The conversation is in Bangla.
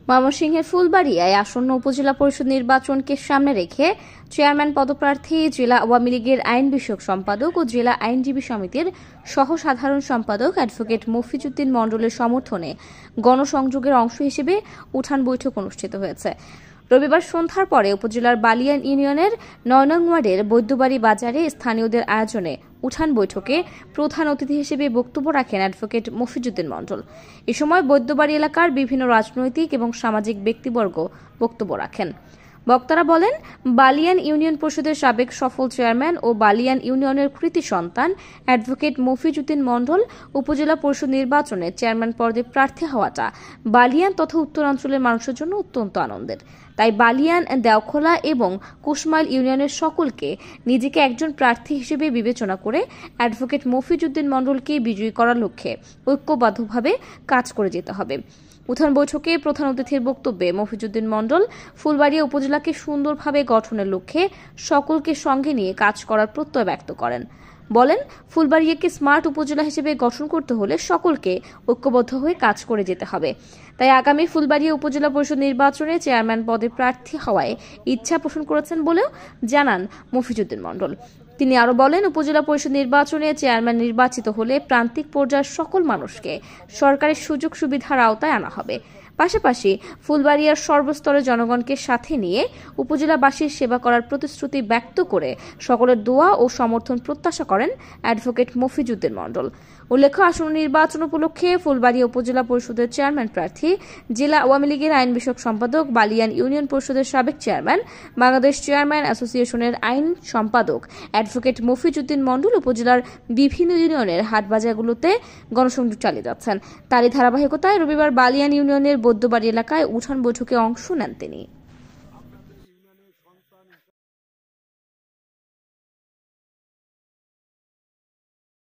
ময়মনসিংহের ফুলবাড়িয়ায় আসন্ন উপজেলা পরিষদ নির্বাচনকে সামনে রেখে চেয়ারম্যান পদপ্রার্থী জেলা আওয়ামী লীগের আইন বিষয়ক সম্পাদক ও জেলা আইনজীবী সমিতির সহ সাধারণ সম্পাদক অ্যাডভোকেট মফিজউদ্দিন মণ্ডলের সমর্থনে গণসংযোগের অংশ হিসেবে উঠান বৈঠক অনুষ্ঠিত হয়েছে। রবিবার সন্ধ্যার পরে উপজেলার বালিয়ান ইউনিয়নের ৯ নং ওয়ার্ডের বৈদ্যবাড়ি বাজারে স্থানীয়দের আয়োজনে উঠান বৈঠকে প্রধান অতিথি হিসেবে বক্তব্য রাখেন অ্যাডভোকেট মফিজউদ্দিন মণ্ডল। এ সময় বৈদ্যবাড়ি এলাকার বিভিন্ন রাজনৈতিক এবং সামাজিক ব্যক্তিবর্গ বক্তব্য রাখেন। বক্তারা বলেন, বালিয়ান ইউনিয়ন পরিষদের সাবেক সফল চেয়ারম্যান ও বালিয়ান ইউনিয়নের কৃতি সন্তান অ্যাডভোকেট মফিজউদ্দিন মণ্ডল উপজেলা পরিষদ নির্বাচনে চেয়ারম্যান পদে প্রার্থী হওয়াটা বালিয়ান তথা উত্তরাঞ্চলের মানুষের জন্য অত্যন্ত আনন্দের। তাই বালিয়ান, দেওখোলা এবং কুশমাইল ইউনিয়নের সকলকে নিজেকে একজন প্রার্থী হিসেবে বিবেচনা করে অ্যাডভোকেট মফিজউদ্দিন মণ্ডলকে বিজয়ী করার লক্ষ্যে ঐক্যবদ্ধভাবে কাজ করে যেতে হবে। উঠান বৈঠকে প্রধান অতিথির বক্তব্যে মফিজউদ্দিন মণ্ডল ফুলবাড়িয়া উপজেলাকে সুন্দরভাবে গঠনের লক্ষ্যে সকলকে সঙ্গে নিয়ে কাজ করার প্রত্যয় ব্যক্ত করেন। বলেন, ফুলবাড়িয়াকে স্মার্ট উপজেলা হিসেবে গঠন করতে হলে সকলকে ঐক্যবদ্ধ হয়ে কাজ করে যেতে হবে। তাই আগামী ফুলবাড়িয়া উপজেলা পরিষদ নির্বাচনে চেয়ারম্যান পদে প্রার্থী হওয়ায় ইচ্ছা পোষণ করেছেন বলেও জানান মফিজউদ্দিন মণ্ডল। তিনি আরো বলেন, উপজেলা পরিষদ নির্বাচনে চেয়ারম্যান নির্বাচিত হলে প্রান্তিক পর্যায়ের সকল মানুষকে সরকারের সুযোগ সুবিধার আওতায় আনা হবে। পাশাপাশি ফুলবাড়িয়ার সর্বস্তরের জনগণকে সাথে নিয়ে উপজেলাবাসীর সেবা করার প্রতিশ্রুতি ব্যক্ত করে সকলের দোয়া ও সমর্থন প্রত্যাশা করেন অ্যাডভোকেট মফিজউদ্দিন মণ্ডল। উল্লেখ্য, আসন্ন নির্বাচন উপলক্ষে ফুলবাড়িয়া উপজেলা পরিষদের চেয়ারম্যান প্রার্থী জেলা আওয়ামী লীগের আইন বিষয়ক সম্পাদক, বালিয়ান ইউনিয়ন পরিষদের সাবেক চেয়ারম্যান, বাংলাদেশ চেয়ারম্যান অ্যাসোসিয়েশনের আইন সম্পাদক অ্যাডভোকেট মফিজউদ্দিন মণ্ডল উপজেলার বিভিন্ন ইউনিয়নের হাটবাজারগুলোতে গণসংযোগ চালিয়ে যাচ্ছেন। তারই ধারাবাহিকতায় রবিবার বালিয়ান ইউনিয়নের বৈদ্যবাড়ি এলাকায় উঠান বৈঠকে অংশ নেন তিনি।